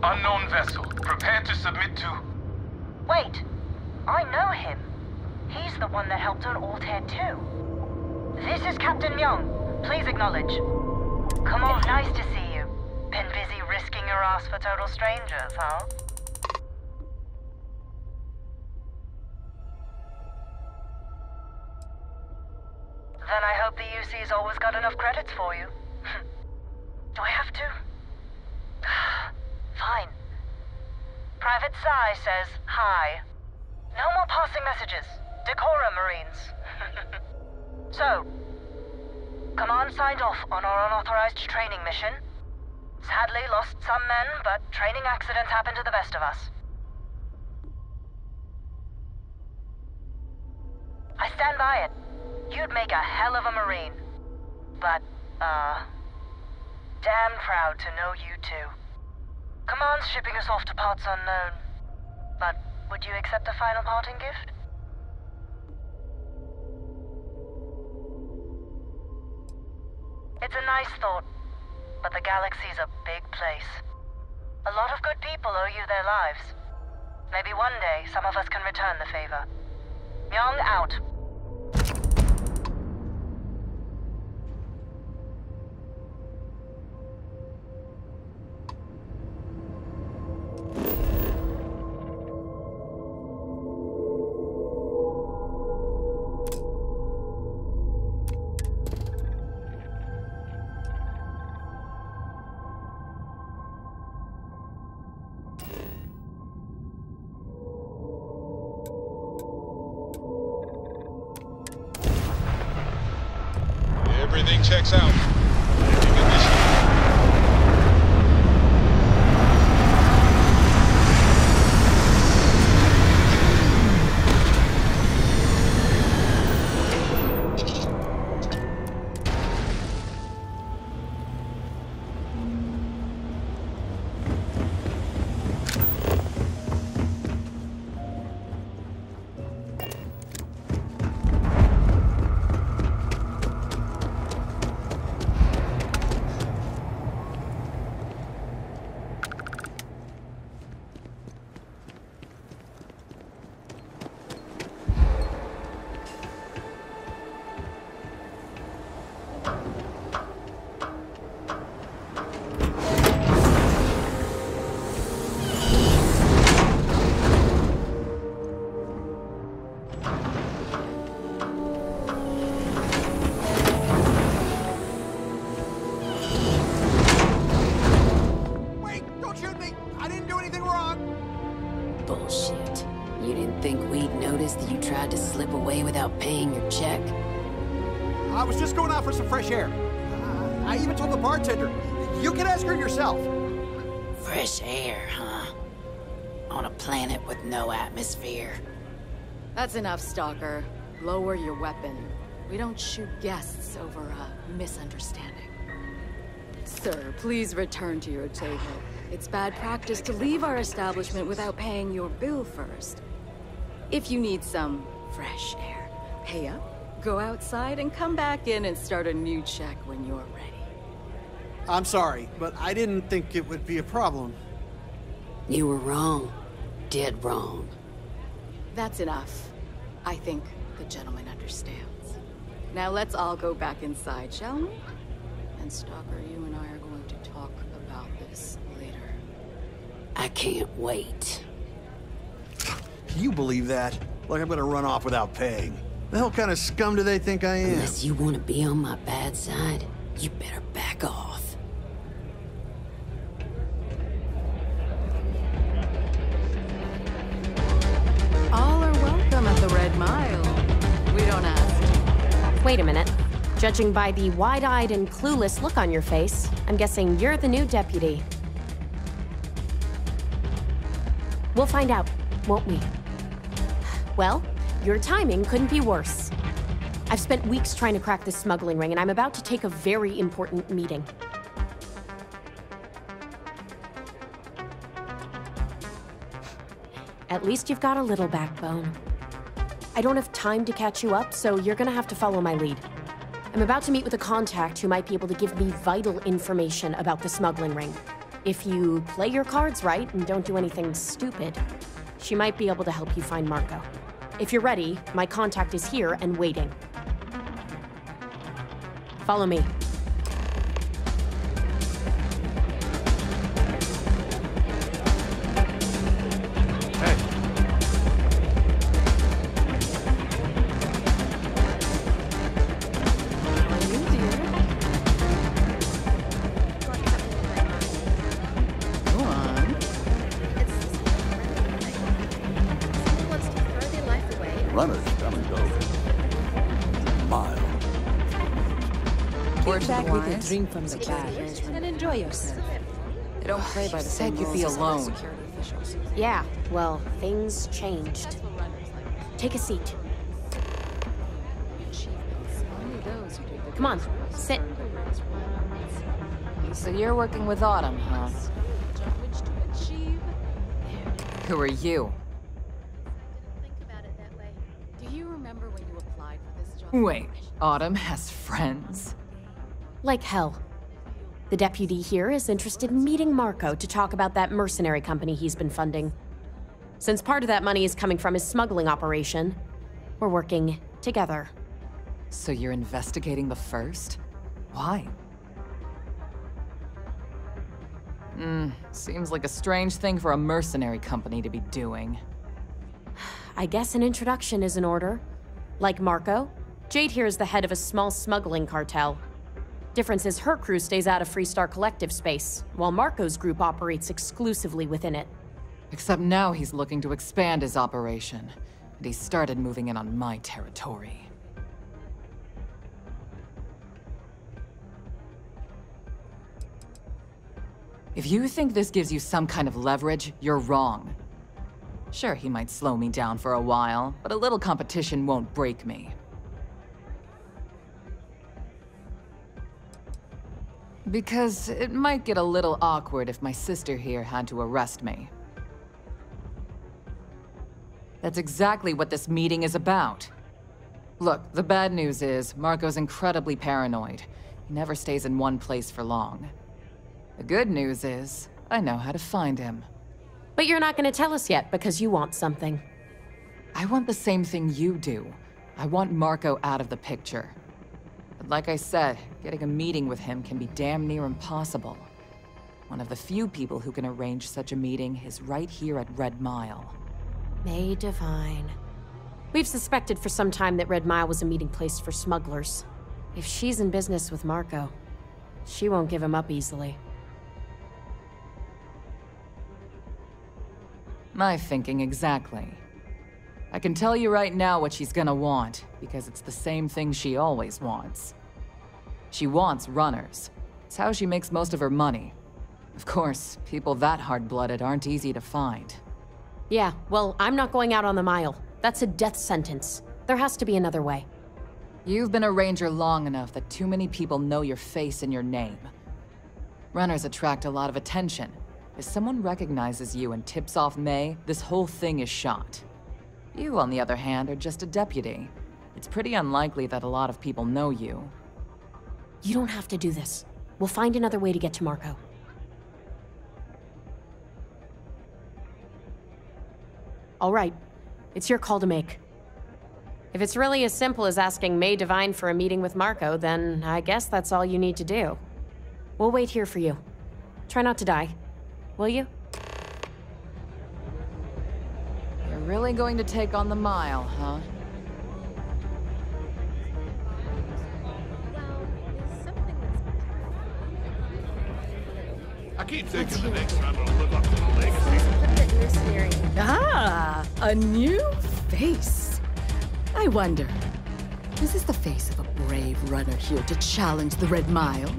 Unknown vessel. Prepare to submit to... Wait. I know him. He's the one that helped on Altair 2. This is Captain Young. Please acknowledge. Come on, nice to see you. Been busy risking your ass for total strangers, huh? Then I hope the UC's always got enough credits for you. Do I have to? Fine. Private Psy says hi. No more passing messages. Decorum, Marines. So, Command signed off on our unauthorized training mission. Sadly lost some men, but training accidents happen to the best of us. I stand by it. You'd make a hell of a Marine. But, damn proud to know you too. Command's shipping us off to parts unknown. But would you accept a final parting gift? It's a nice thought, but the galaxy's a big place. A lot of good people owe you their lives. Maybe one day some of us can return the favor. Young out. Everything checks out. Bullshit. You didn't think we'd notice that you tried to slip away without paying your check? I was just going out for some fresh air. I even told the bartender. You can ask her yourself. Fresh air, huh? On a planet with no atmosphere. That's enough, Stalker. Lower your weapon. We don't shoot guests over a misunderstanding. Sir, please return to your table. It's bad practice to leave our establishment without paying your bill first. If you need some fresh air, pay up, go outside, and come back in and start a new check when you're ready. I'm sorry, but I didn't think it would be a problem. You were wrong. Dead wrong. That's enough. I think the gentleman understands. Now let's all go back inside, shall we? And Stalker, you and I are going to talk about this later. I can't wait. Can you believe that? Like I'm gonna run off without paying. The hell kind of scum do they think I am? Unless you want to be on my bad side, you better back off. All are welcome at the Red Mile. We don't ask. Wait a minute. Judging by the wide-eyed and clueless look on your face, I'm guessing you're the new deputy. We'll find out, won't we? Well, your timing couldn't be worse. I've spent weeks trying to crack this smuggling ring, and I'm about to take a very important meeting. At least you've got a little backbone. I don't have time to catch you up, so you're gonna have to follow my lead. I'm about to meet with a contact who might be able to give me vital information about the smuggling ring. If you play your cards right and don't do anything stupid, she might be able to help you find Marco. If you're ready, my contact is here and waiting. Follow me. Runners come and go. Mile. Get back with a drink from the bar and enjoy yourself. They don't play by the same rules. Said you'd be alone. Yeah, well, things changed. Take a seat. Come on, sit. So you're working with Autumn, huh? Who are you? Do you remember when you applied for this job? Wait, Autumn has friends? Like hell. The deputy here is interested in meeting Marco to talk about that mercenary company he's been funding. Since part of that money is coming from his smuggling operation, we're working together. So you're investigating the first? Why? Seems like a strange thing for a mercenary company to be doing. I guess an introduction is in order. Like Marco, Jade here is the head of a small smuggling cartel. Difference is her crew stays out of Freestar Collective space, while Marco's group operates exclusively within it. Except now he's looking to expand his operation, and he started moving in on my territory. If you think this gives you some kind of leverage, you're wrong. Sure, he might slow me down for a while, but a little competition won't break me. Because it might get a little awkward if my sister here had to arrest me. That's exactly what this meeting is about. Look, the bad news is, Marco's incredibly paranoid. He never stays in one place for long. The good news is, I know how to find him. But you're not gonna tell us yet because you want something. I want the same thing you do. I want Marco out of the picture. But like I said, getting a meeting with him can be damn near impossible. One of the few people who can arrange such a meeting is right here at Red Mile. May Divine. We've suspected for some time that Red Mile was a meeting place for smugglers. If she's in business with Marco, she won't give him up easily. My thinking exactly. I can tell you right now what she's gonna want, because it's the same thing she always wants. She wants runners. It's how she makes most of her money. Of course, people that hard-blooded aren't easy to find. Yeah, well, I'm not going out on the mile. That's a death sentence. There has to be another way. You've been a ranger long enough that too many people know your face and your name. Runners attract a lot of attention. If someone recognizes you and tips off May, this whole thing is shot. You, on the other hand, are just a deputy. It's pretty unlikely that a lot of people know you. You don't have to do this. We'll find another way to get to Marco. All right. It's your call to make. If it's really as simple as asking May Divine for a meeting with Marco, then I guess that's all you need to do. We'll wait here for you. Try not to die. Will you? You're really going to take on the mile, huh? I keep thinking the next time I'll live up to the legacy. Ah, a new face. I wonder, Is this the face of a brave runner here to challenge the Red Mile?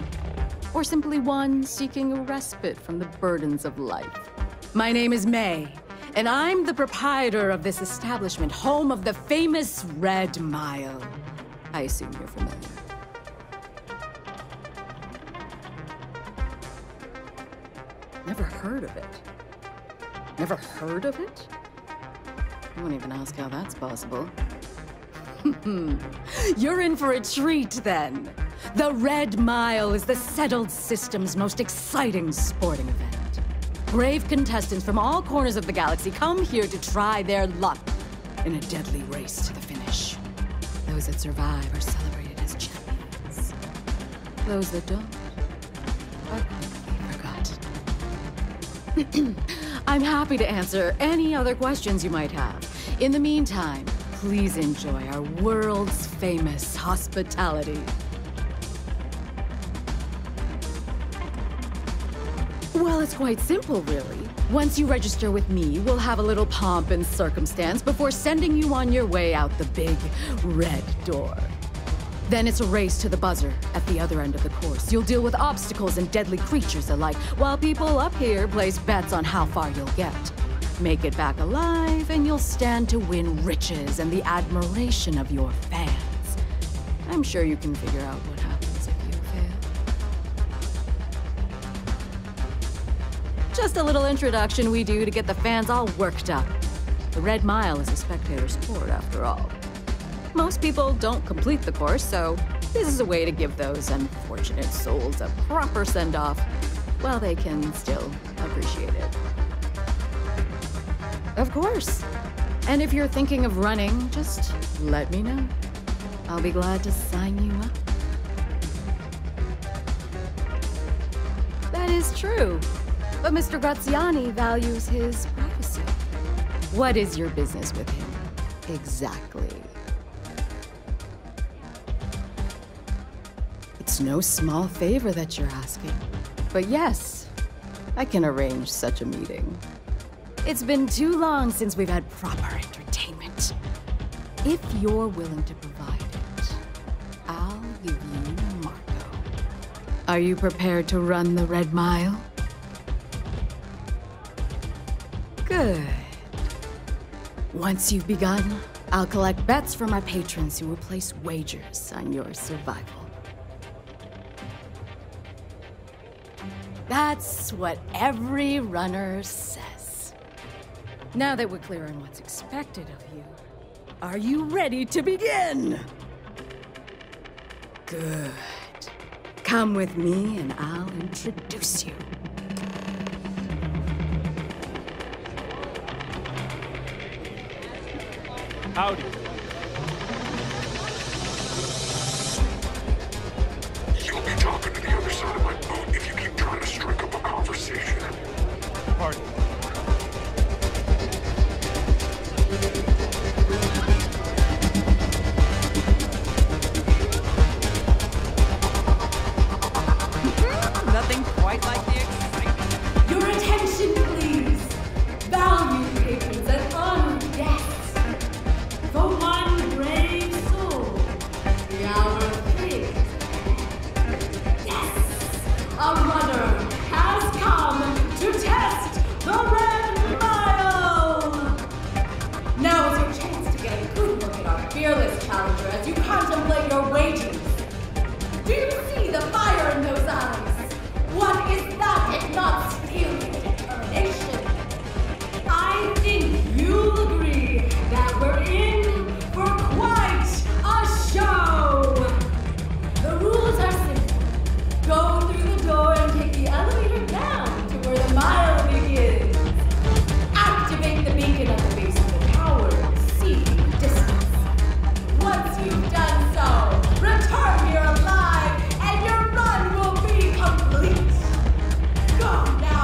Or simply one seeking a respite from the burdens of life? My name is May, and I'm the proprietor of this establishment, home of the famous Red Mile. I assume you're familiar. Never heard of it. Never heard of it? I won't even ask how that's possible. You're in for a treat, then. The Red Mile is the settled system's most exciting sporting event. Brave contestants from all corners of the galaxy come here to try their luck in a deadly race to the finish. Those that survive are celebrated as champions. Those that don't are quickly forgotten. I'm happy to answer any other questions you might have. In the meantime, please enjoy our world's famous hospitality. Well, it's quite simple, really. Once you register with me, we'll have a little pomp and circumstance before sending you on your way out the big red door. Then it's a race to the buzzer at the other end of the course. You'll deal with obstacles and deadly creatures alike, while people up here place bets on how far you'll get. Make it back alive, and you'll stand to win riches and the admiration of your fans. I'm sure you can figure out what happens if you fail. Just a little introduction we do to get the fans all worked up. The Red Mile is a spectator sport, after all. Most people don't complete the course, so this is a way to give those unfortunate souls a proper send-off while they can still appreciate it. Of course. And if you're thinking of running, just let me know. I'll be glad to sign you up. That is true. But Mr. Graziani values his privacy. What is your business with him? Exactly. It's no small favor that you're asking. But yes, I can arrange such a meeting. It's been too long since we've had proper entertainment. If you're willing to provide it, I'll give you Marco. Are you prepared to run the Red Mile? Good. Once you've begun, I'll collect bets from my patrons who will place wagers on your survival. That's what every runner says. Now that we're clear on what's expected of you, are you ready to begin? Good. Come with me and I'll introduce you. Howdy. You'll be talking to the other side of my boat if you keep trying to strike up a conversation. Pardon. Nothing quite like the excitement. Your attention, please. Valued patrons and honored guests. For one brave soul, the hour of praise. Yes, a runner has come to test the Red Mile. Now is your chance to get a good look at our fearless challenger as you contemplate your wagers. Do you see the fire in those eyes? What is that if not skill and determination? I think you'll agree that we're in for quite a show! The rules are simple. Go through the door and take the elevator down to where the mile begins. Activate the beacon at the base of the tower and see the distance. Once you've done so, return here alive and your run will be complete. Go now!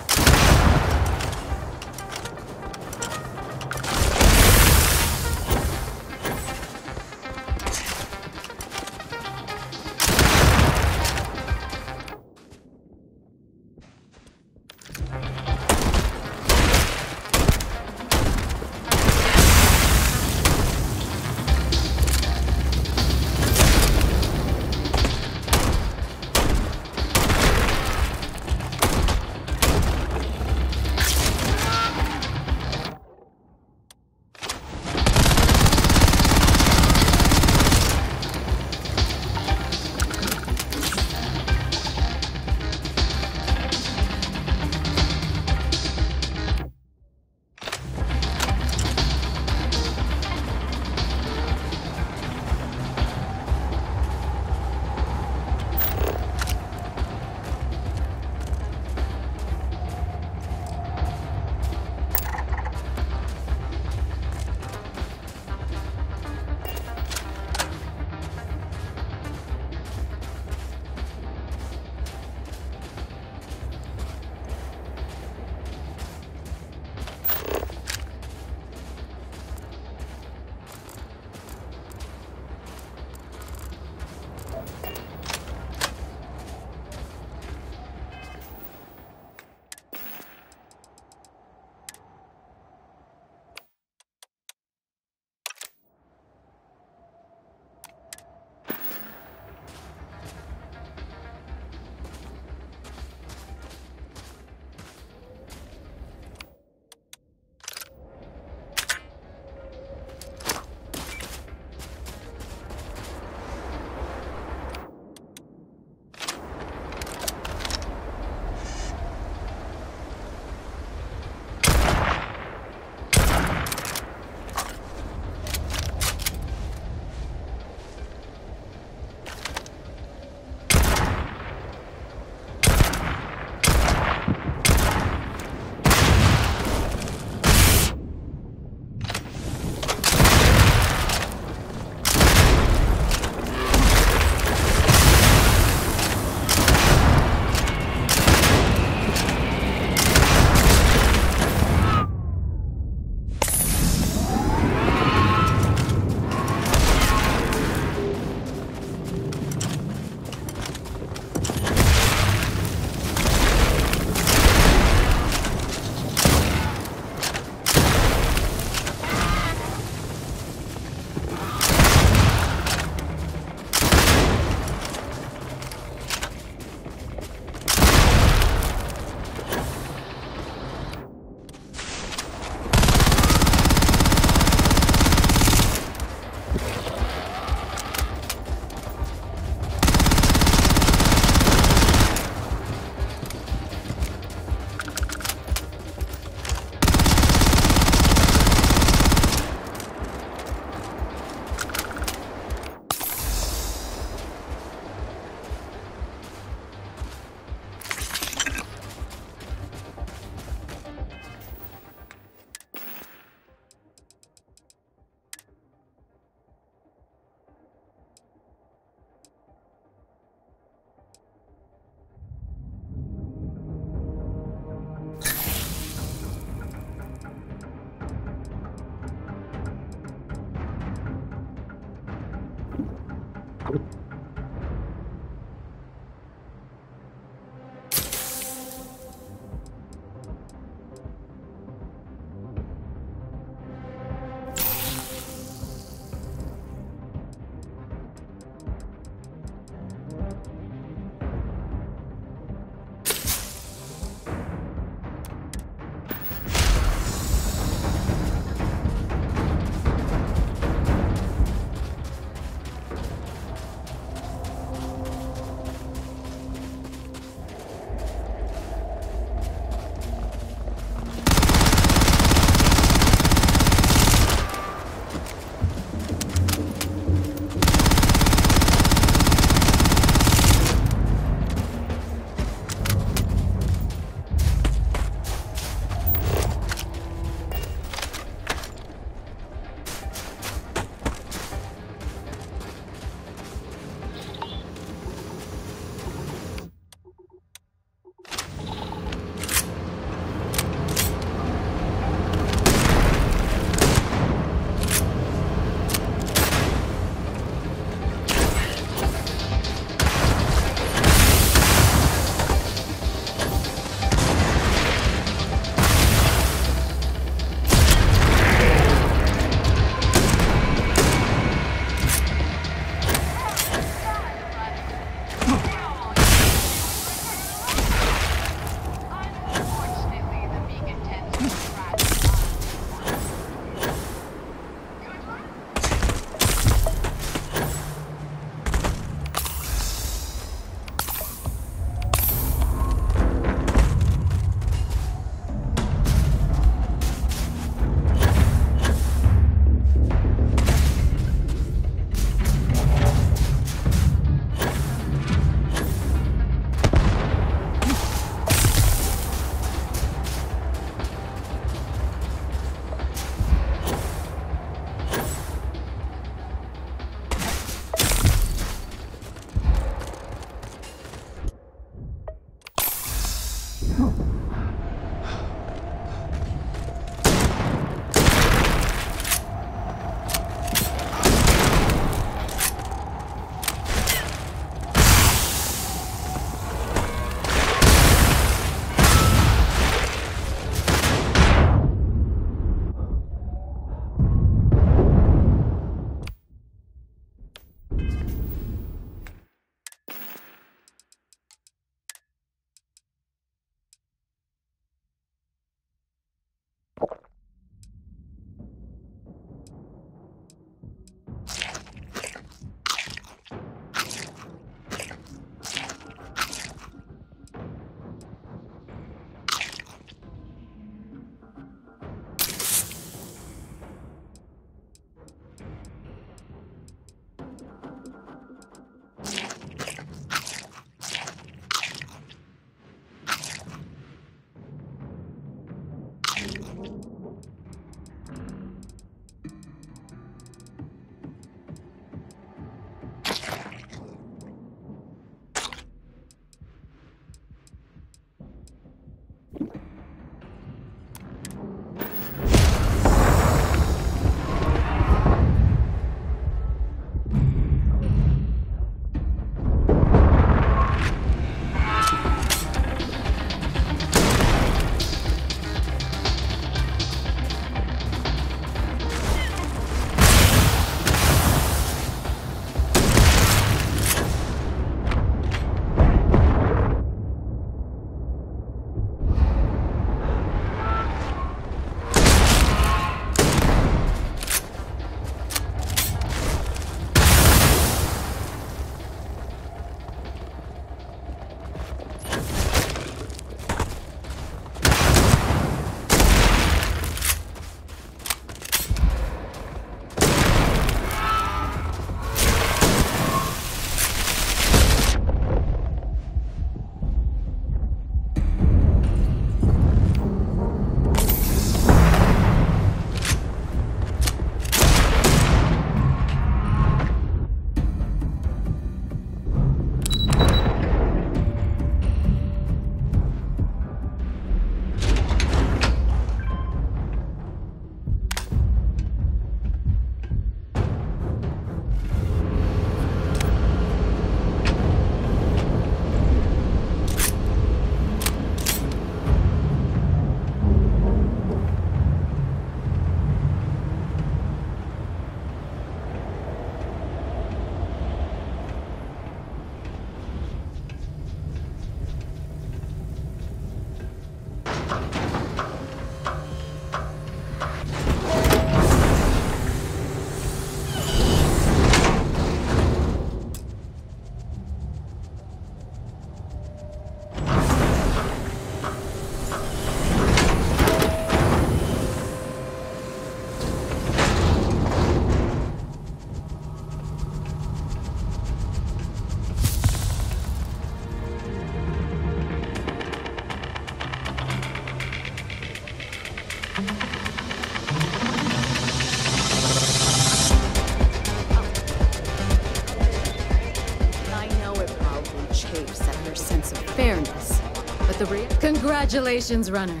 Congratulations, runner.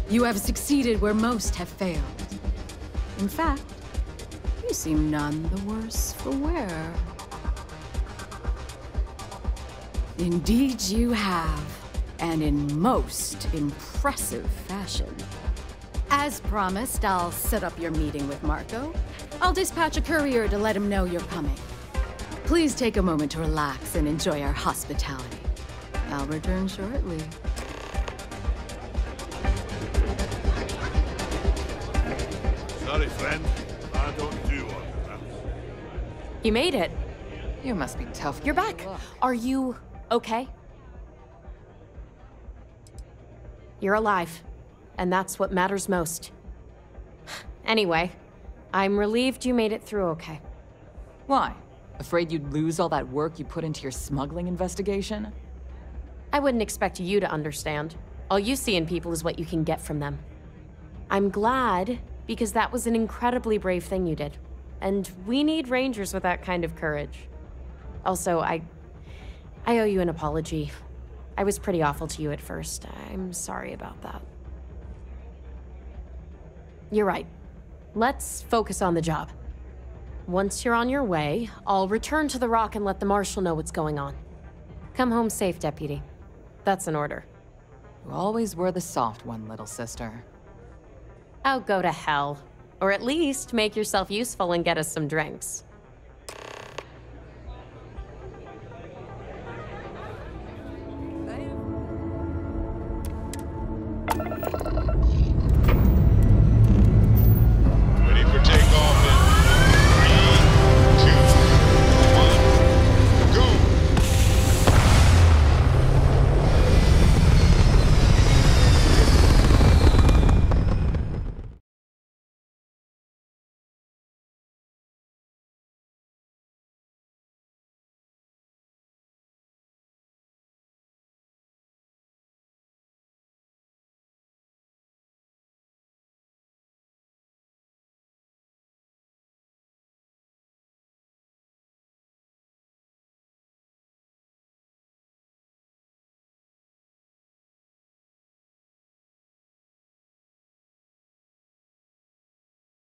You have succeeded where most have failed. In fact, you seem none the worse for wear. Indeed you have, and in most impressive fashion. As promised, I'll set up your meeting with Marco. I'll dispatch a courier to let him know you're coming. Please take a moment to relax and enjoy our hospitality. I'll return shortly. Sorry, friend. I don't do all that. You made it. You must be tough. You're back. Are you okay? You're alive, and that's what matters most. Anyway, I'm relieved you made it through okay. Why? Afraid you'd lose all that work you put into your smuggling investigation? I wouldn't expect you to understand. All you see in people is what you can get from them. I'm glad, because that was an incredibly brave thing you did. And we need rangers with that kind of courage. Also, I owe you an apology. I was pretty awful to you at first. I'm sorry about that. You're right. Let's focus on the job. Once you're on your way, I'll return to the Rock and let the Marshal know what's going on. Come home safe, Deputy. That's an order. You always were the soft one, little sister. Oh, go to hell. Or at least make yourself useful and get us some drinks.